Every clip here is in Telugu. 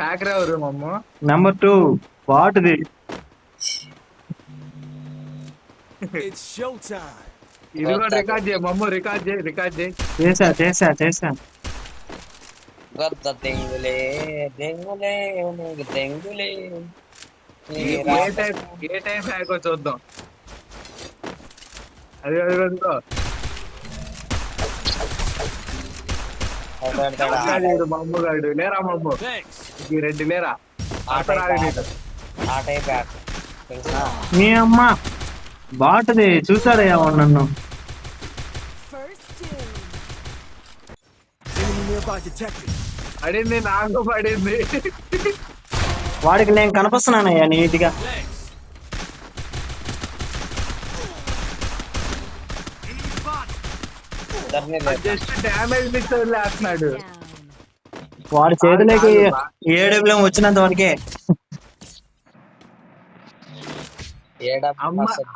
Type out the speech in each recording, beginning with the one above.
హ్యాకర్ ఎవరు మమ్మ? నెంబర్ 2 వాటిది. It's showtime. ఇది కూడా రికార్డ్ చేయి మమ్మ, రికార్డ్ చేయి. చేసా. గద్ద దెంగులే దెంగులే నీకు దెంగులే ఏ టైం హ్యాకో చూద్దాం. అది మమ్మ గాడు లేరా మమ్మ, Thanks. ఈ రెడ్డి లేరా? ఆ టైప్ యాక్ తెలుసా? మీ అమ్మ బాటది. చూసారయ్యా వాడు నన్ను. First doom. Enemy nearby detected. పడింది, నాకు పడింది. వాడికి నేను కనిపిస్తున్నానయ్యా నీట్గా. Thanks. Enemy spotted. ఇద్దరిని లేదు. జస్ట్ డ్యామేజ్ మిక్స్ వదిలేస్తున్నాడు. Down. వాడి చేతిలోకి ఏడబ్ల్యూఎం వచ్చినంత వరకే.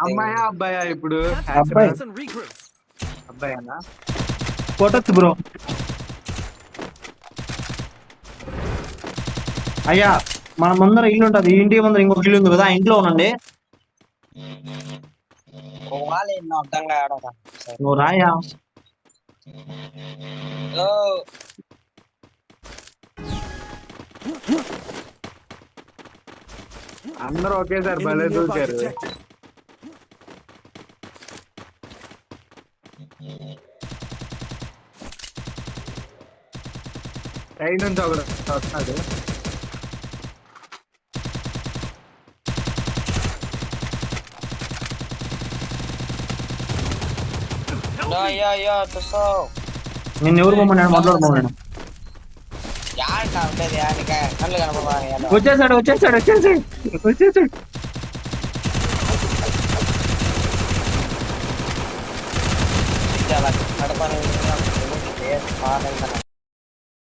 అమ్మాయా అబ్బాయా ఇప్పుడు? అబ్బాయి. Bounce and regroup. అబ్బాయేనా? కొట్టచ్చు బ్రో. అయ్యా మన ముందర ఇల్లు ఉంటది, ఈ ఇంటి ముందర ఇంకొక ఇల్లు ఉంది కదా, ఆ ఇంట్లో ఉండండి. వాళ్ళు ఎన్నో అర్థంగా ఆడదా నువ్వు రాయా. అందరూ ఒకేసారి Enemy భలే nearby దూకారు. detected. సైడ్ నుంచి ఒకడు వస్తున్నాడు. అయ్యో చూసుకో నేను ఎవరు పోమన్నాను, మాట్లాడుకోమన్నాను. యాడ్ ఉండేది యానిక కళ్ళు కనపడాలి. వచ్చేసాడు. చాలా కడపని పాలైందన